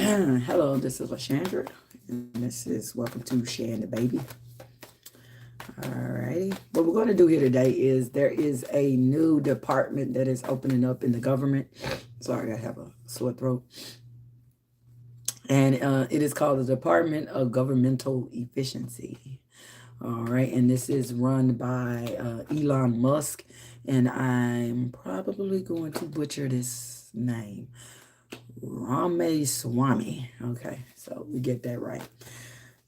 Hello, this is Lashandra, and this is welcome to Shanthebaby. Alrighty. What we're going to do here today is there is a new department that is opening up in the government. Sorry, I have a sore throat. And it is called the Department of Governmental Efficiency. All right, and this is run by Elon Musk, and I'm probably going to butcher this name. Ramaswamy. Okay, so we get that right.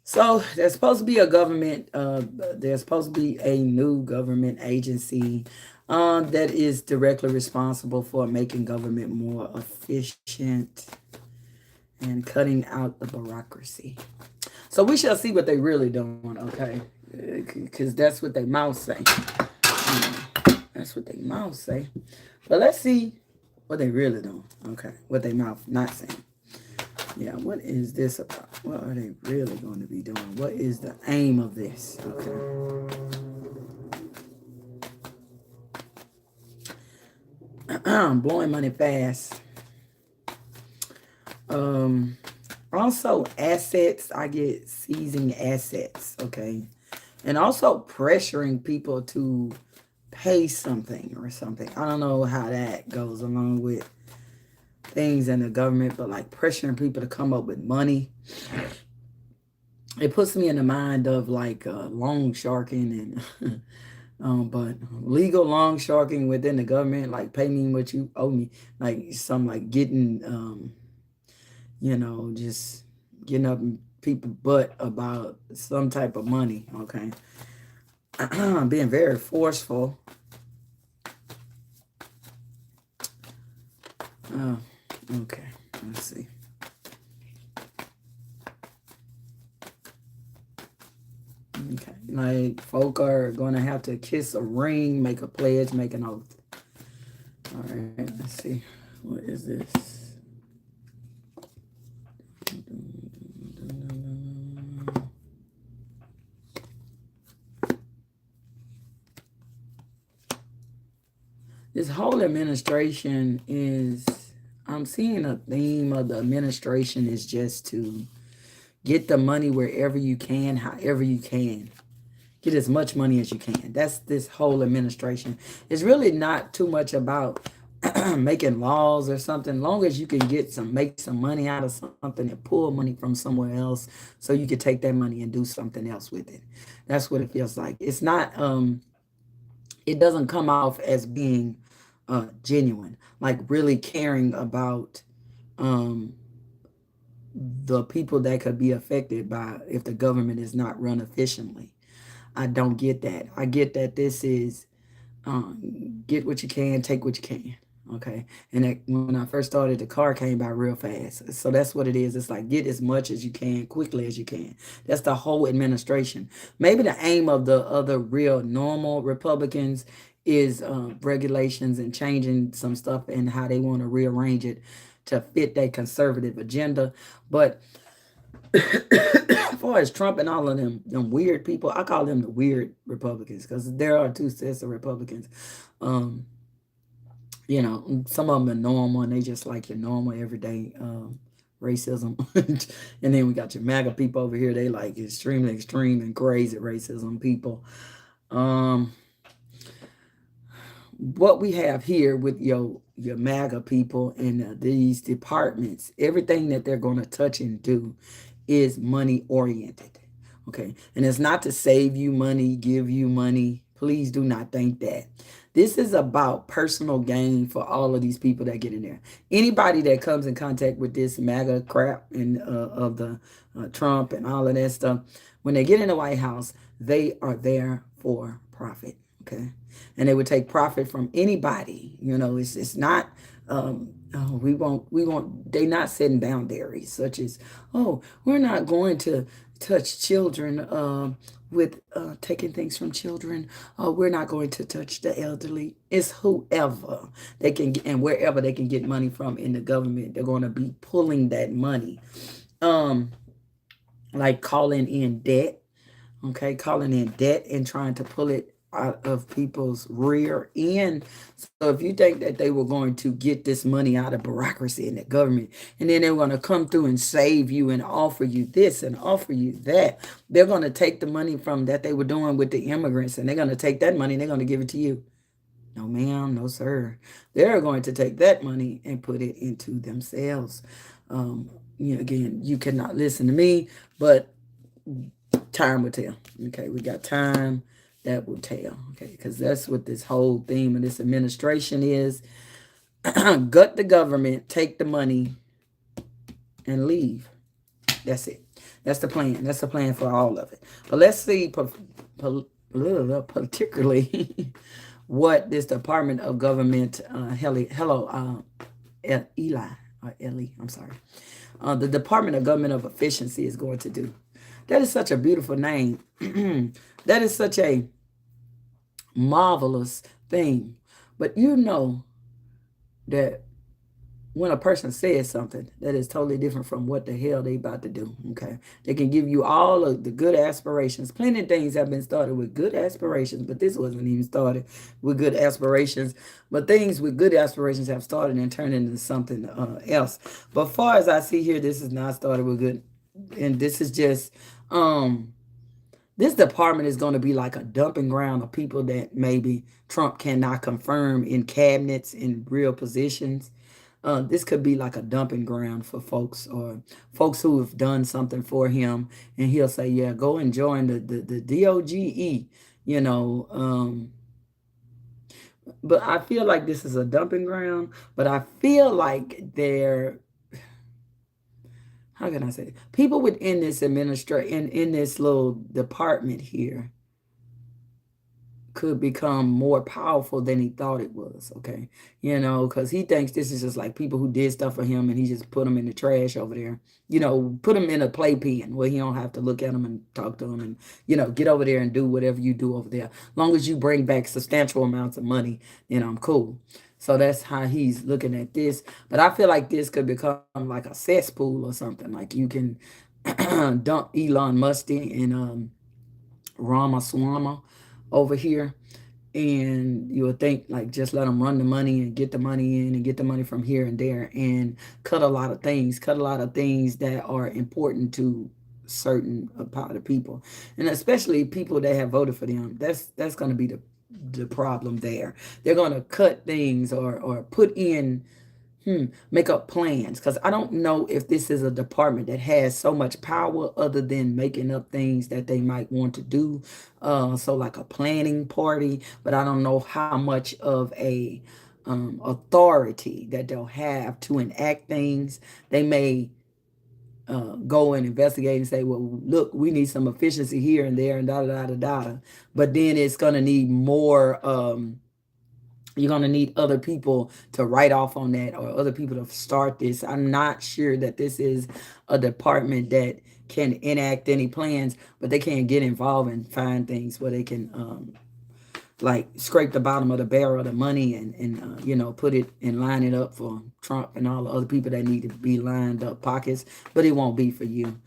So there's supposed to be a government, there's supposed to be a new government agency that is directly responsible for making government more efficient and cutting out the bureaucracy. So we shall see what they really doing, okay? Because that's what they mouth say. That's what they mouth say. But let's see what they really doing, okay? What they mouth not saying. Yeah, what is this about? What are they really going to be doing? What is the aim of this? Okay. Blowing money fast. Also assets. I get seizing assets, okay? And also pressuring people to pay something or something. I don't know how that goes along with things in the government, but like pressuring people to come up with money. It puts me in the mind of like long sharking and but legal long sharking within the government, like pay me what you owe me, like some like getting just getting up in people's butt about some type of money, okay? Being very forceful. Oh, okay, let's see. Okay, like folk are going to have to kiss a ring, make a pledge, make an oath. All right, let's see. What is this? This whole administration is, I'm seeing a theme of the administration is just to get the money wherever you can, however you can. Get as much money as you can. That's this whole administration. It's really not too much about making laws or something. Long as you can make some money out of something and pull money from somewhere else so you can take that money and do something else with it. That's what it feels like. It's not it doesn't come off as being genuine, like really caring about the people that could be affected by if the government is not run efficiently. I don't get that. I get that this is get what you can, take what you can. Okay. And that, when I first started, the car came by real fast. So that's what it is. It's like get as much as you can, quickly as you can. That's the whole administration. Maybe the aim of the other real normal Republicans is regulations and changing some stuff and how they want to rearrange it to fit their conservative agenda. But as far as Trump and all of them weird people, I call them the weird Republicans because there are two sets of Republicans. Some of them are normal and they just like your normal everyday racism. And then we got your MAGA people over here. They like extremely extreme and crazy racism people. What we have here with your MAGA people in these departments, everything that they're going to touch and do is money oriented. Okay. And it's not to save you money, give you money. Please do not think that. This is about personal gain for all of these people that get in there. Anybody that comes in contact with this MAGA crap and of the Trump and all of that stuff, when they get in the White House, they are there for profit. Okay. And they would take profit from anybody. It's not they're not setting boundaries such as, oh, we're not going to touch children with taking things from children. We're not going to touch the elderly. It's whoever they can get and wherever they can get money from in the government, they're going to be pulling that money. Like calling in debt, okay, calling in debt and trying to pull it out of people's rear end. So if you think that they were going to get this money out of bureaucracy and the government, and then they're going to come through and save you and offer you this and offer you that, they're going to take the money from that they were doing with the immigrants, and they're going to take that money and they're going to give it to you. No, ma'am, no, sir. They're going to take that money and put it into themselves. Again, you cannot listen to me, but time will tell. Okay, we got time that will tell. Okay, because that's what this whole theme of this administration is. Gut the government, take the money, and leave. That's it. That's the plan. That's the plan for all of it. But let's see, particularly what this Department of Government, Eli, or Ellie, I'm sorry, the Department of Government of Efficiency is going to do. That is such a beautiful name. That is such a marvelous thing. But you know that when a person says something that is totally different from what the hell they about to do, okay? They can give you all of the good aspirations. Plenty of things have been started with good aspirations, but this wasn't even started with good aspirations. But things with good aspirations have started and turned into something else. But far as I see here, this is not started with good. And this is just, this department is going to be like a dumping ground of people that maybe Trump cannot confirm in cabinets in real positions. This could be like a dumping ground for folks or folks who have done something for him, and he'll say, "Yeah, go and join the DOGE." You know, but I feel like this is a dumping ground. But I feel like they're, how can I say it? People within this in this little department here could become more powerful than he thought it was. Okay, because he thinks this is just like people who did stuff for him, and he just put them in the trash over there. Put them in a playpen where he don't have to look at them and talk to them, and get over there and do whatever you do over there. Long as you bring back substantial amounts of money, I'm cool. So that's how he's looking at this. But I feel like this could become like a cesspool or something. Like you can dump Elon Musk and Ramaswamy over here, and you would think like just let them run the money and get the money in and get the money from here and there and cut a lot of things that are important to certain part of people, and especially people that have voted for them. That's going to be the problem there. They're going to cut things or put in make up plans, because I don't know if this is a department that has so much power other than making up things that they might want to do. So like a planning party, but I don't know how much of a authority that they'll have to enact things. They may go and investigate and say, well, look, we need some efficiency here and there and da da da da da. But then it's going to need more. You're going to need other people to write off on that or other people to start this. I'm not sure that this is a department that can enact any plans, but they can get involved and find things where they can like scrape the bottom of the barrel of the money and put it and line it up for Trump and all the other people that need to be lined up pockets, but it won't be for you.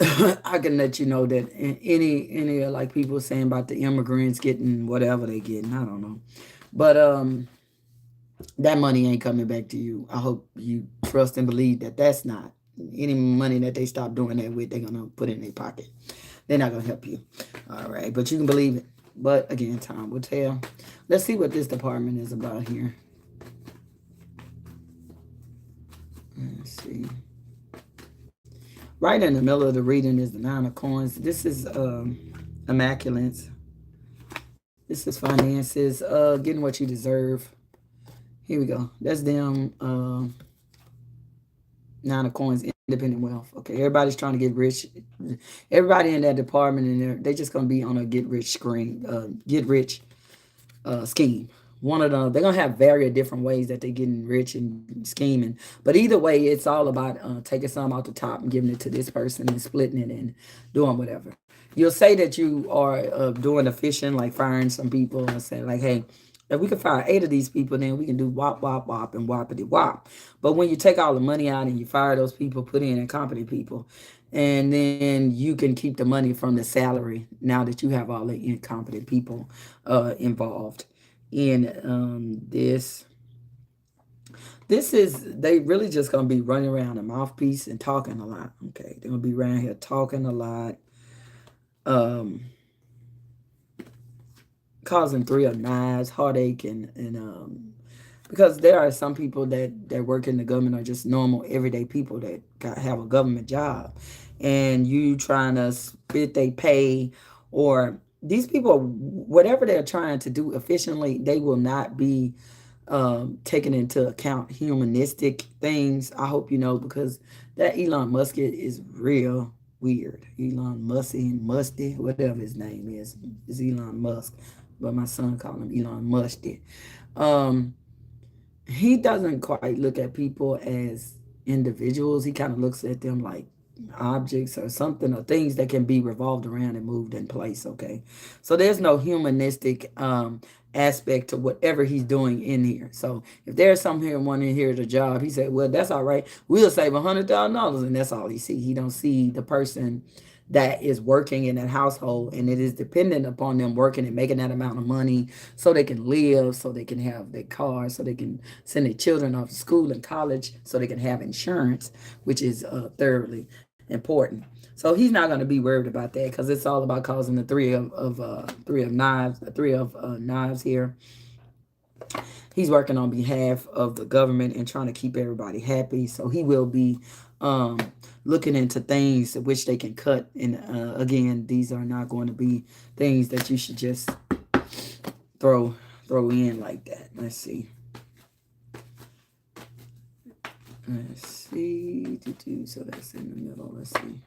I can let you know that any like people saying about the immigrants getting whatever they getting, I don't know. But that money ain't coming back to you. I hope you trust and believe that that's not any money that they stop doing that with. They're gonna put in their pocket. They're not gonna help you. All right, but you can believe it. But again, time will tell. Let's see what this department is about here. Let's see. Right in the middle of the reading is the Nine of Coins. This is immaculate. This is finances, getting what you deserve. Here we go. That's them. Nine of Coins, independent wealth. Okay, everybody's trying to get rich. Everybody in that department, and they're just gonna be on a get rich scheme. One of them, they're gonna have various different ways that they're getting rich and scheming. But either way, it's all about taking some out the top and giving it to this person and splitting it and doing whatever. You'll say that you are doing the fishing, like firing some people and saying like, hey, if we can fire 8 of these people, then we can do wop, wop, wop, and whoppity wop. But when you take all the money out and you fire those people, put in incompetent people, and then you can keep the money from the salary now that you have all the incompetent people involved in this. This is, they really just gonna be running around a mouthpiece and talking a lot. Okay, they're gonna be around here talking a lot, um, causing three of knives, heartache, and because there are some people that work in the government are just normal everyday people that have a government job, and you trying to split they pay, or these people, whatever they're trying to do efficiently, they will not be taking into account humanistic things. I hope you know, because that Elon Musk is real weird. Elon Musty, whatever his name is Elon Musk, but my son called him Elon Musty. Um, he doesn't quite look at people as individuals. He kind of looks at them like objects or something, or things that can be revolved around and moved in place. Okay, so there's no humanistic aspect to whatever he's doing in here. So if there's some here wanting here at a job, he said, well, that's all right, we'll save $100,000, and that's all he see. He don't see the person that is working in that household, and it is dependent upon them working and making that amount of money so they can live, so they can have their car, so they can send their children off to school and college, so they can have insurance, which is thoroughly important. So he's not going to be worried about that, because it's all about causing the three of knives here. He's working on behalf of the government and trying to keep everybody happy. So he will be um, looking into things which they can cut. And again, these are not going to be things that you should just throw throw in like that. Let's see. Let's see. So that's in the middle. Let's see.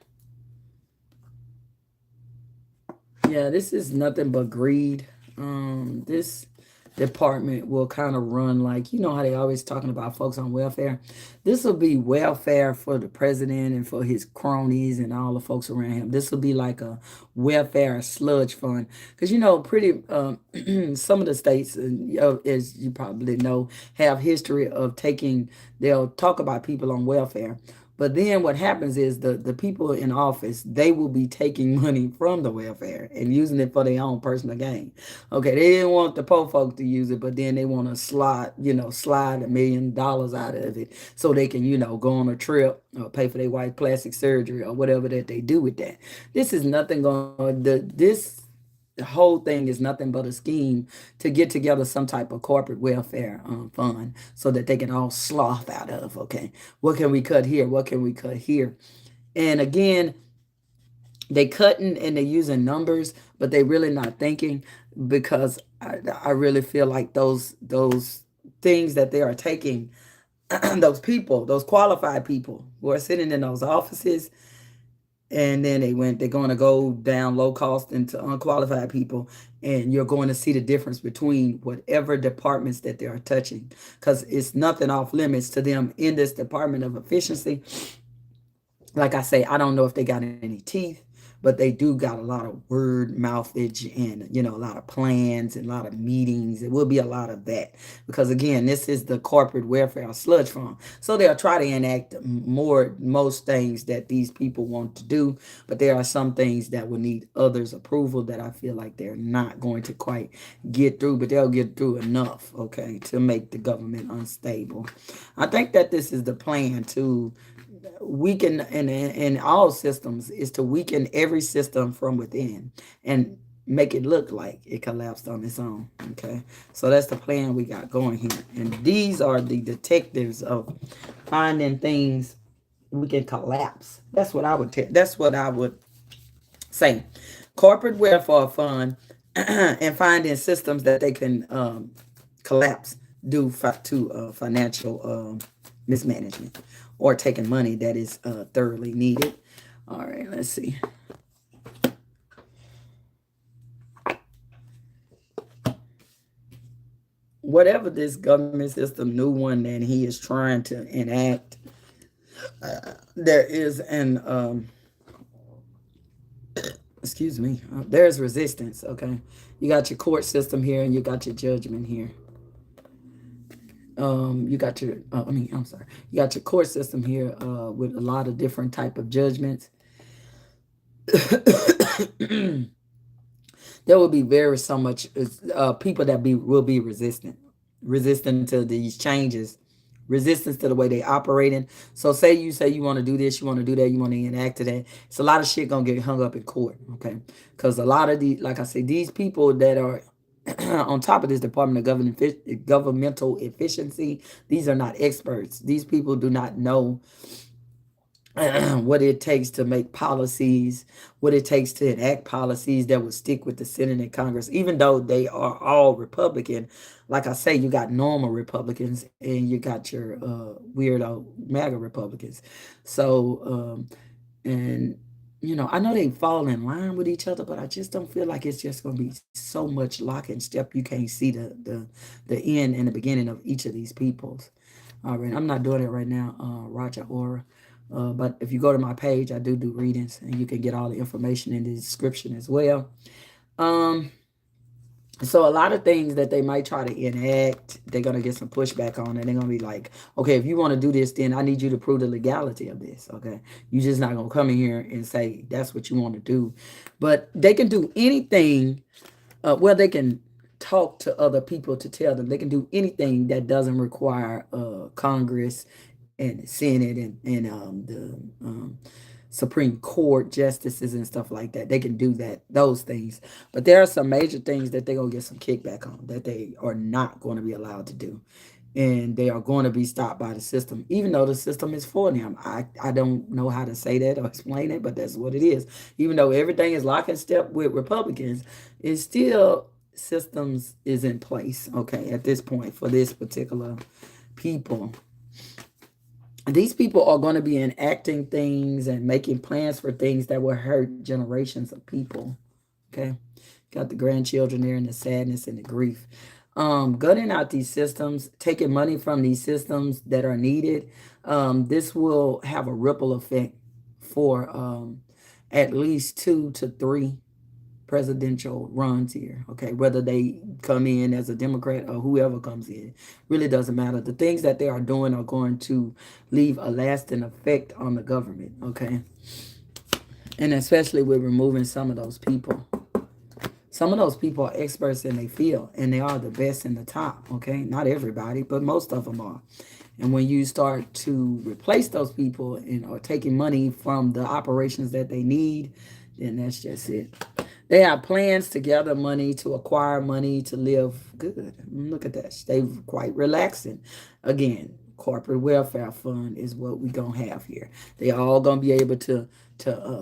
Yeah, this is nothing but greed. This department will kind of run like, you know how they always talking about folks on welfare. This will be welfare for the president and for his cronies and all the folks around him. This will be like a welfare sludge fund, because you know pretty some of the states, as you probably know, have history of taking. They'll talk about people on welfare. But then what happens is the people in office, they will be taking money from the welfare and using it for their own personal gain. Okay, they didn't want the poor folk to use it, but then they want to slide $1 million out of it so they can, go on a trip or pay for their white plastic surgery or whatever that they do with that. This is nothing this the whole thing is nothing but a scheme to get together some type of corporate welfare fund so that they can all sloth out of. Okay, what can we cut here? What can we cut here? And again, they cutting and they using numbers, but they really not thinking, because I really feel like those things that they are taking, those people, those qualified people who are sitting in those offices, and then they're going to go down low cost into unqualified people, and you're going to see the difference between whatever departments that they are touching, because it's nothing off limits to them in this department of efficiency. Like I say, I don't know if they got any teeth, but they do got a lot of word mouthage, and a lot of plans and a lot of meetings. It will be a lot of that, because again, this is the corporate welfare sludge fund. So they'll try to enact most things that these people want to do, but there are some things that will need others' approval that I feel like they're not going to quite get through, but they'll get through enough, okay, to make the government unstable. I think that this is the plan to weaken, in all systems, is to weaken every system from within and make it look like it collapsed on its own. Okay, so that's the plan we got going here, and these are the detectives of finding things we can collapse. That's what I would that's what I would say. Corporate welfare fund and finding systems that they can collapse due to financial mismanagement, or taking money that is thoroughly needed. All right, let's see. Whatever this government system, new one that he is trying to enact, there is an excuse me, there's resistance. Okay, you got your court system here, and you got your judgment here. You got your I'm sorry, you got your court system here with a lot of different type of judgments, there will be very so much people that will be resistant to these changes, resistance to the way they operating. So say you want to do this, you want to do that, you want to enact that. It's a lot of shit gonna get hung up in court, okay? Because a lot of the, like I said, these people that are on top of this Department of governmental efficiency, these are not experts. These people do not know what it takes to make policies, what it takes to enact policies that would stick with the Senate and Congress, even though they are all Republican. Like I say, you got normal Republicans and you got your weirdo MAGA Republicans. So, and I know they fall in line with each other, but I just don't feel like it's just going to be so much lock and step. You can't see the end and the beginning of each of these peoples. All right, I'm not doing it right now, Roger Aura. But if you go to my page, I do readings, and you can get all the information in the description as well. Um, so a lot of things that they might try to enact, they're gonna get some pushback on, and they're gonna be like, okay, if you want to do this, then I need you to prove the legality of this. Okay, you're just not gonna come in here and say that's what you want to do, but they can do anything. Well, they can talk to other people to tell them they can do anything that doesn't require Congress and the Senate and the Supreme Court justices and stuff like that. They can do those things. But there are some major things that they're going to get some kickback on that they are not going to be allowed to do. And they are going to be stopped by the system, even though the system is for them. I don't know how to say that or explain it, but that's what it is. Even though everything is lock and step with Republicans, it's still systems is in place, okay, at this point for this particular people. These people are going to be enacting things and making plans for things that will hurt generations of people. Okay. Got the grandchildren there and the sadness and the grief. Gutting out these systems, taking money from these systems that are needed. This will have a ripple effect for at least 2 to 3 presidential runs here. Okay, whether they come in as a Democrat or whoever comes in, really doesn't matter. The things that they are doing are going to leave a lasting effect on the government. Okay, and especially with removing some of those people. Some of those people are experts in their field, and they are the best in the top. Okay, not everybody, but most of them are. And when you start to replace those people and are taking money from the operations that they need, then that's just it. They have plans to gather money, to acquire money, to live good. Look at that. They're quite relaxing. Again, corporate welfare fund is what we gonna have here. They all gonna be able to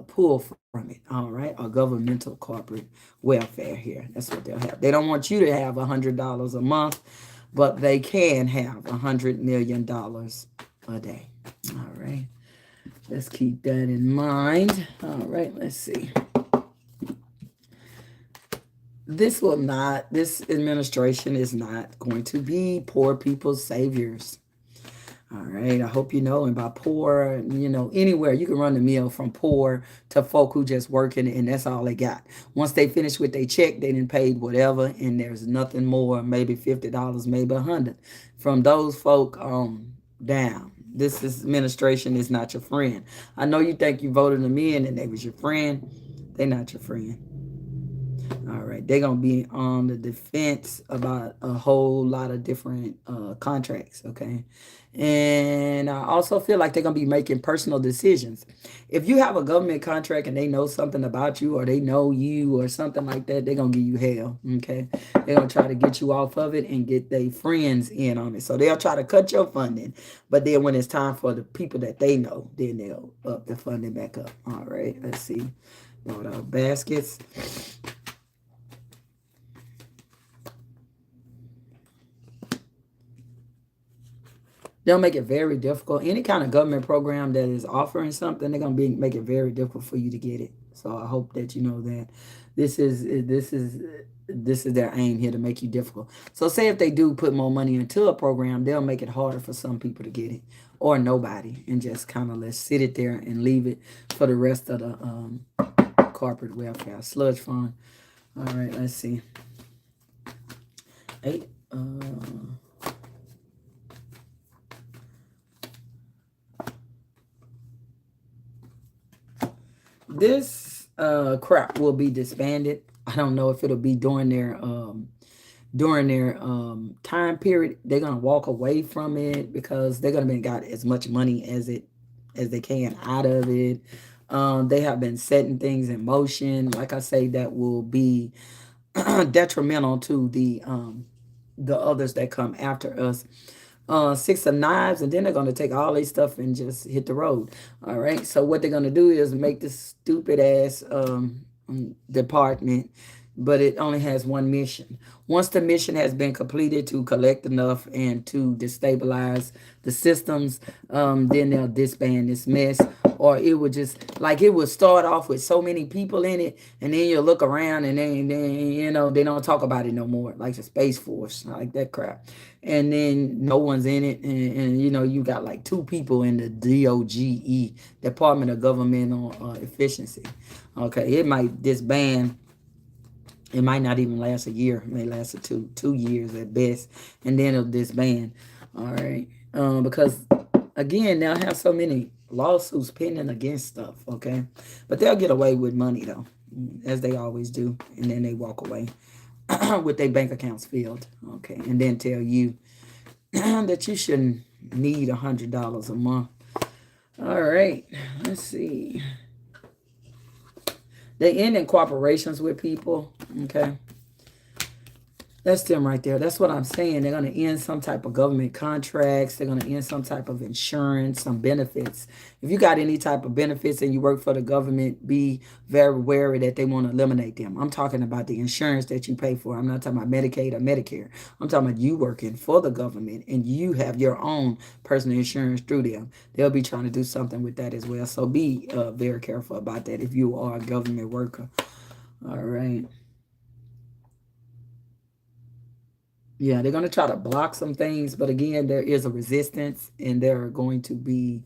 pull from it. All right, or governmental corporate welfare here. That's what they'll have. They don't want you to have $100 a month, but they can have $100 million a day. All right, let's keep that in mind. All right, let's see. This administration is not going to be poor people's saviors. All right. I hope you know. And by poor, anywhere you can run the mill from poor to folk who just working and that's all they got. Once they finish with their check, they didn't paid whatever, and there's nothing more, maybe $50, maybe 100. From those folk down. This administration is not your friend. I know you think you voted them in and they was your friend. They're not your friend. All right, they're gonna be on the defense about a whole lot of different contracts. Okay, and I also feel like they're gonna be making personal decisions. If you have a government contract and they know something about you or they know you or something like that, they're gonna give you hell. Okay, they're gonna try to get you off of it and get their friends in on it. So they'll try to cut your funding, but then when it's time for the people that they know, then they'll up the funding back up. All right, let's see. Bought our baskets. They'll make it very difficult. Any kind of government program that is offering something, they're gonna make it very difficult for you to get it. So I hope that you know that this is their aim here to make you difficult. So say if they do put more money into a program, they'll make it harder for some people to get it or nobody, and just kind of let's sit it there and leave it for the rest of the corporate welfare sludge fund. All right, let's see. 8. This crap will be disbanded. I don't know if it'll be during their time period. They're gonna walk away from it because they're gonna be got as much money as they can out of it. They have been setting things in motion, like I say, that will be detrimental to the others that come after us. Six of Knives, and then they're gonna take all their stuff and just hit the road. All right. So what they're gonna do is make this stupid ass department, but it only has one mission. Once the mission has been completed to collect enough and to destabilize the systems, then they'll disband this mess. Or it would just, like, it would start off with so many people in it, and then you look around and then you know, they don't talk about it no more, like the Space Force, like that crap. And then no one's in it, and you know, you got like 2 people in the DOGE, Department of Governmental Efficiency. Okay, it might disband. It might not even last a year. It may last 2 years at best, and then it'll disband. All right, because again, they'll have so many lawsuits pending against stuff. Okay, but they'll get away with money though, as they always do, and then they walk away with their bank accounts filled. Okay, and then tell you that you shouldn't need $100 a month. All right, let's see. They end in corporations with people. Okay. That's them right there. That's what I'm saying. They're going to end some type of government contracts. They're going to end some type of insurance, some benefits. If you got any type of benefits and you work for the government, be very wary that they want to eliminate them. I'm talking about the insurance that you pay for. I'm not talking about Medicaid or Medicare. I'm talking about you working for the government and you have your own personal insurance through them. They'll be trying to do something with that as well. So be very careful about that if you are a government worker. All right. Yeah, they're going to try to block some things, but again, there is a resistance and there are going to be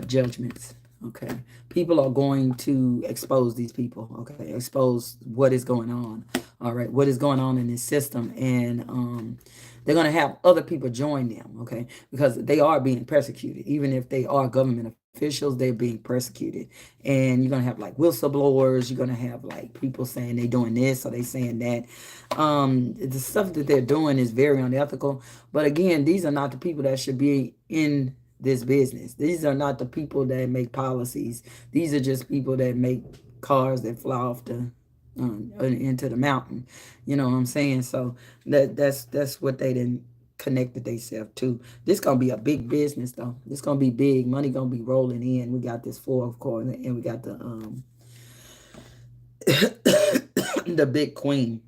judgments. Okay. People are going to expose these people. Okay. Expose what is going on. All right. What is going on in this system. And they're going to have other people join them. Okay. Because they are being persecuted. Even if they are government officials, they're being persecuted. And you're going to have like whistleblowers. You're going to have like people saying they doing this or they saying that. The stuff that they're doing is very unethical. But again, these are not the people that should be in this business. These are not the people that make policies. These are just people that make cars that fly off the into the mountain. You know what I'm saying? So that's what they didn't connected themselves to. This gonna be a big business though. This gonna be big. Money gonna be rolling in. We got this 4 of course, and we got the the big queen.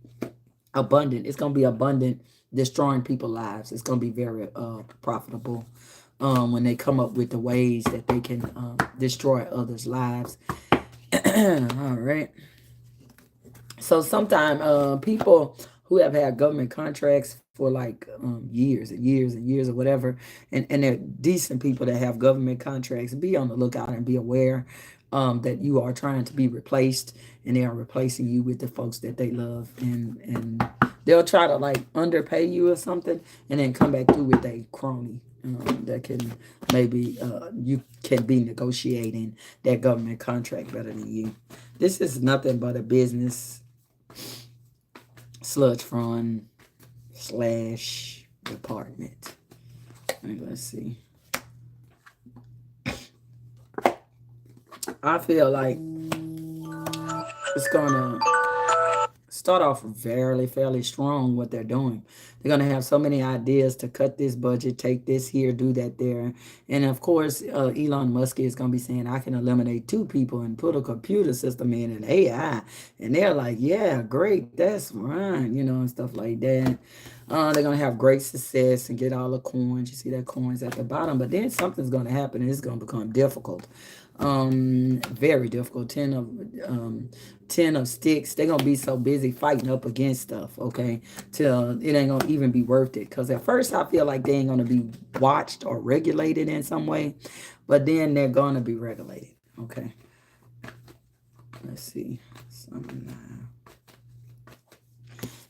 Abundant. It's gonna be abundant, destroying people's lives. It's gonna be very profitable when they come up with the ways that they can destroy others' lives. All right. So sometimes people who have had government contracts for like years and years and years or whatever, and they're decent people that have government contracts, be on the lookout and be aware that you are trying to be replaced, and they are replacing you with the folks that they love, and they'll try to like underpay you or something, and then come back through with a crony that can maybe you can be negotiating that government contract better than you. This is nothing but a business sludge fund / department. Right, let's see. I feel like it's gonna start off fairly strong what they're doing. They're going to have so many ideas to cut this budget, take this here, do that there. And of course, Elon Musk is going to be saying, I can eliminate 2 people and put a computer system in and AI. And they're like, yeah, great. That's right. You know, and stuff like that. They're going to have great success and get all the coins. You see that coins at the bottom, but then something's going to happen and it's going to become difficult. Very difficult. 10 of sticks. They're gonna be so busy fighting up against stuff, okay, till it ain't gonna even be worth it. Because at first I feel like they ain't gonna be watched or regulated in some way, but then they're gonna be regulated. Okay, let's see.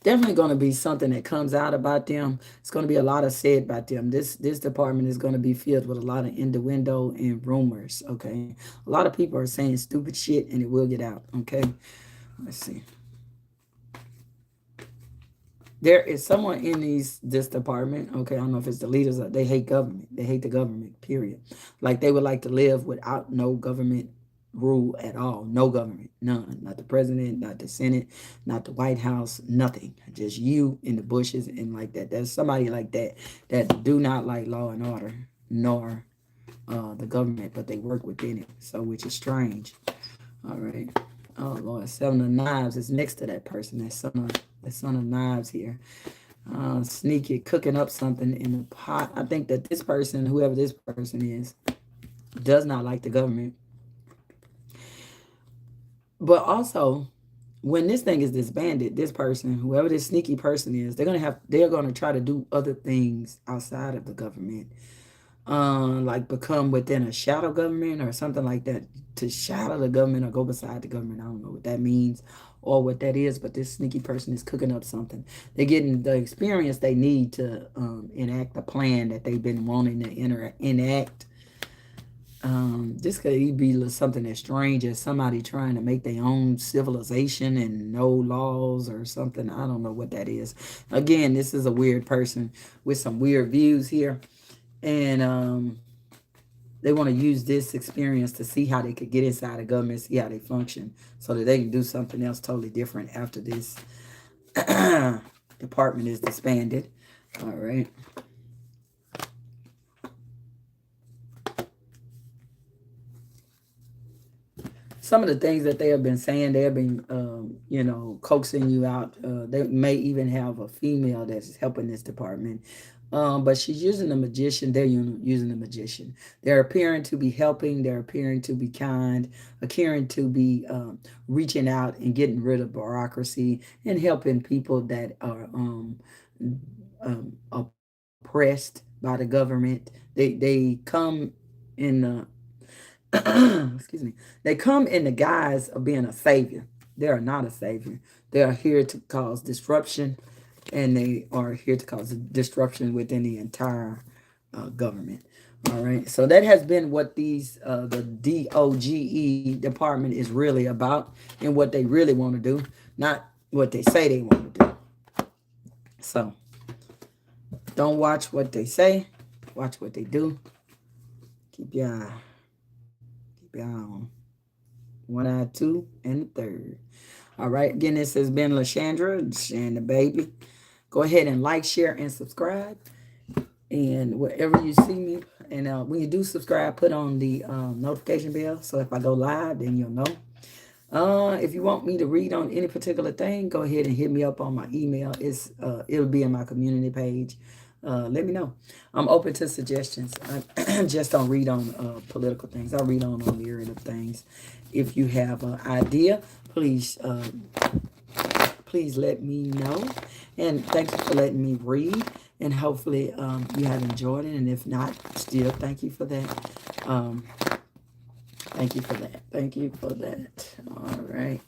definitely going to be something that comes out about them. It's going to be a lot of said about them. This department is going to be filled with a lot of innuendo and rumors. Okay, a lot of people are saying stupid shit, and it will get out. Okay, let's see. There is someone in this department. Okay, I don't know if it's the leaders. They hate government. They hate the government. Period. Like they would like to live without no government rule at all. No government, none. Not the president, not the Senate, not the White House, nothing. Just you in the bushes and like that. There's somebody like that that do not like law and order, nor the government, but they work within it. So, which is strange. All right. Oh Lord, Seven of Knives is next to that person. That son of Knives here. Sneaky cooking up something in the pot. I think that this person, whoever this person is, does not like the government. But also, when this thing is disbanded, this person, whoever this sneaky person is, they're gonna try to do other things outside of the government. Like become within a shadow government or something like that, to shadow the government or go beside the government. I don't know what that means or what that is, but this sneaky person is cooking up something. They're getting the experience they need to enact the plan that they've been wanting to enact. This could be something as strange as somebody trying to make their own civilization and no laws or something. I don't know what that is. Again, this is a weird person with some weird views here. And they want to use this experience to see how they could get inside the government, see how they function, so that they can do something else totally different after this department is disbanded. All right. Some of the things that they have been saying, they have been, coaxing you out. They may even have a female that's helping this department. But she's using the magician. They're using the magician. They're appearing to be helping. They're appearing to be kind, appearing to be reaching out and getting rid of bureaucracy and helping people that are oppressed by the government. They come in the excuse me. They come in the guise of being a savior. They are not a savior. They are here to cause disruption, and they are here to cause disruption within the entire government. All right. So that has been what the DOGE department is really about, and what they really want to do, not what they say they want to do. So don't watch what they say, watch what they do. Keep your eye on one eye, two, and the third. All right. Again, this has been Shanthebaby. Go ahead and like, share, and subscribe. And wherever you see me, and when you do subscribe, put on the notification bell. So if I go live, then you'll know. If you want me to read on any particular thing, go ahead and hit me up on my email. It'll be in my community page. Let me know. I'm open to suggestions. I just don't read on political things. I read on myriad of things. If you have an idea, please let me know. And thank you for letting me read. And hopefully you have enjoyed it. And if not, still thank you for that. Thank you for that. Thank you for that. All right.